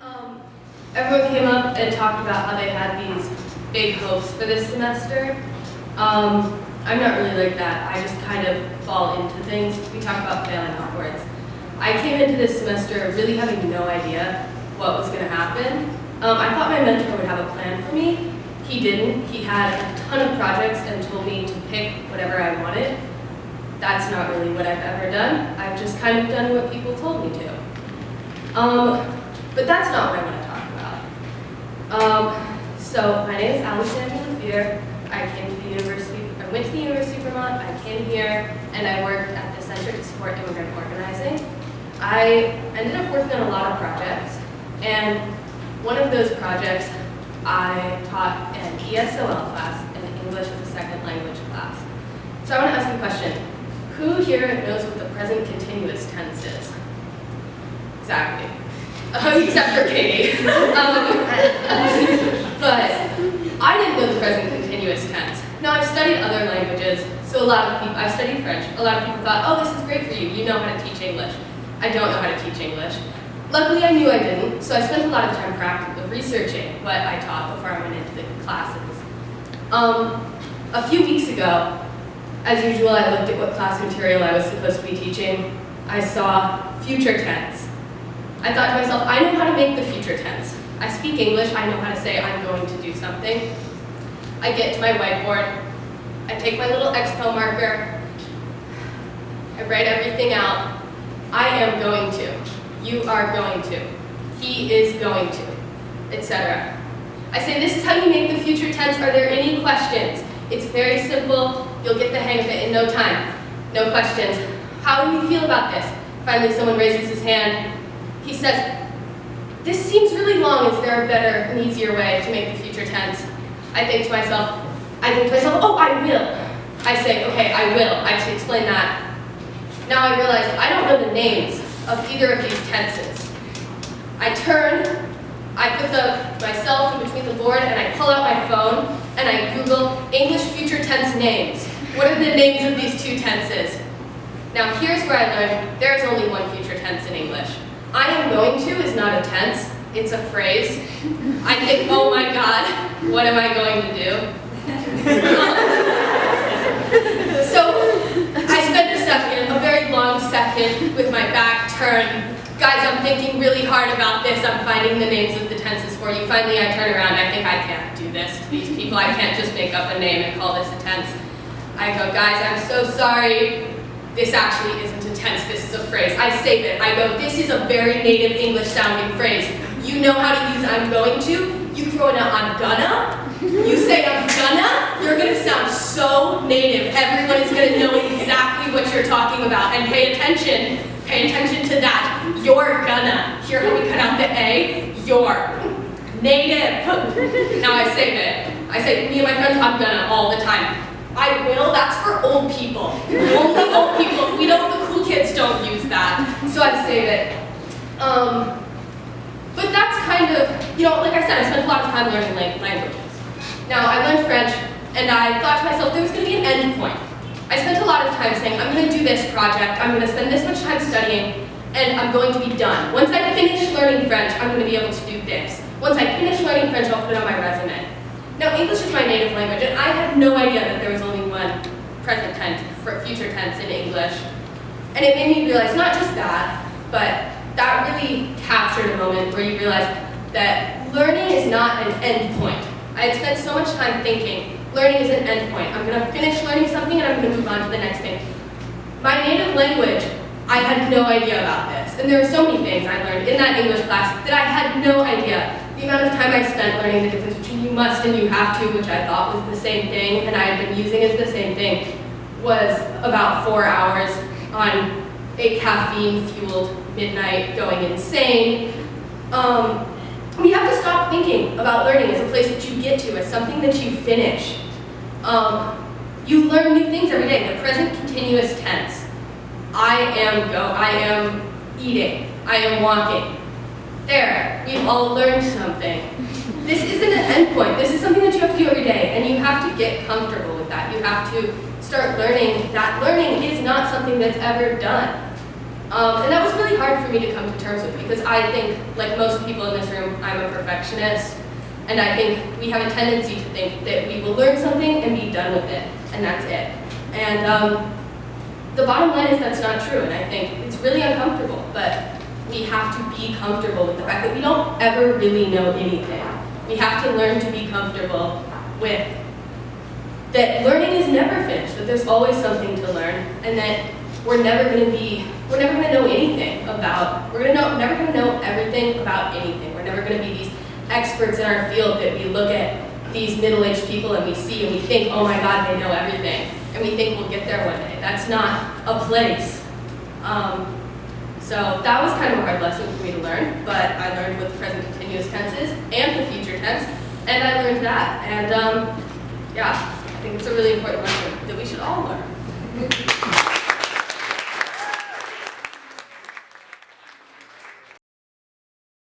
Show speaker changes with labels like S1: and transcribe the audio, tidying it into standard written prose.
S1: Um, Everyone came up and talked about how they had these big hopes for this semester. I'm not really like that. I just kind of fall into things. We talk about failing upwards. I came into this semester really having no idea what was going to happen. I thought my mentor would have a plan for me. He didn't. He had a ton of projects and told me to pick whatever I wanted. That's not really what I've ever done. I've just kind of done what people told me to. But that's not what I want to talk about. So my name is Lefere. I went to the University of Vermont. I came here and I worked at the Center to Support Immigrant Organizing. I ended up working on a lot of projects, and one of those projects I taught an ESOL class and English as a second language class. So I want to ask you a question. Who here knows what the present continuous tense is? Exactly. Except for Katie. But I didn't know the present continuous tense. Now, I've studied other languages, so a lot of people, I've studied French. A lot of people thought, oh, this is great for you. You know how to teach English. I don't know how to teach English. Luckily, I knew I didn't, so I spent a lot of time researching what I taught before I went into the classes. A few weeks ago, as usual, I looked at what class material I was supposed to be teaching. I saw future tense. I thought to myself, I know how to make the future tense. I speak English, I know how to say I'm going to do something. I get to my whiteboard, I take my little Expo marker, I write everything out. I am going to, you are going to, he is going to, etc. I say, this is how you make the future tense. Are there any questions? It's very simple, you'll get the hang of it in no time. No questions. How do you feel about this? Finally, someone raises his hand. He says, this seems really long. Is there a better and easier way to make the future tense? I think to myself, oh, I will. I say, okay, I will. I should explain that. Now I realize I don't know the names of either of these tenses. I turn, I put myself in between the board, and I pull out my phone, and I Google English future tense names. What are the names of these two tenses? Now here's where I learned there's only one future tense in English. I am going to is not a tense, it's a phrase. I think, oh my God, what am I going to do? So I spent a very long second with my back turned. Guys, I'm thinking really hard about this. I'm finding the names of the tenses for you. Finally, I turn around. I think I can't do this to these people. I can't just make up a name and call this a tense. I go, guys, I'm so sorry. This actually isn't a tense, this is a phrase. I save it. I go, this is a very native English sounding phrase. You know how to use I'm going to. You throw in a I'm gonna. You say I'm gonna. You're gonna sound so native. Everyone is gonna know exactly what you're talking about. And pay attention. Pay attention to that. You're gonna. Hear how we cut out the A? You're. Native. Now I save it. I say, me and my friends, I'm gonna all the time. I will, that's for old people. Only old people. The cool kids don't use that. So I save it. But that's kind of, like I said, I spent a lot of time learning languages. Now, I learned French, and I thought to myself, there was going to be an end point. I spent a lot of time saying, I'm going to do this project, I'm going to spend this much time studying, and I'm going to be done. Once I finish learning French, I'm going to be able to do this. Once I finish learning French, I'll put it on my resume. Now, English is my native language, and I had no idea that there was only one present tense for future tense in English. And it made me realize not just that, but that really captured a moment where you realize that learning is not an end point. I had spent so much time thinking, learning is an end point. I'm going to finish learning something, and I'm going to move on to the next thing. My native language, I had no idea about this. And there are so many things I learned in that English class that I had no idea. The amount of time I spent learning the difference between you must and you have to, which I thought was the same thing, and I had been using as the same thing, was about 4 hours on a caffeine-fueled midnight going insane. We have to stop thinking about learning as a place that you get to, as something that you finish. You learn new things every day. The present continuous tense. I am eating, I am walking. There, we've all learned something. This isn't an end point. This is something that you have to do every day, and you have to get comfortable with that. You have to start learning that learning is not something that's ever done. And that was really hard for me to come to terms with because I think, like most people in this room, I'm a perfectionist. And I think we have a tendency to think that we will learn something and be done with it, and that's it. And the bottom line is that's not true, and I think it's really uncomfortable, but we have to be comfortable with the fact that we don't ever really know anything. We have to learn to be comfortable with that learning is never finished, that there's always something to learn, and that we're never going to know anything about, never going to know everything about anything. We're never going to be these experts in our field that we look at these middle-aged people and we see and we think, oh my God, they know everything. And we think we'll get there one day. That's not a place. So that was kind of a hard lesson for me to learn, but I learned what the present continuous tense is and the future tense, and I learned that. And yeah, I think it's a really important lesson that we should all learn.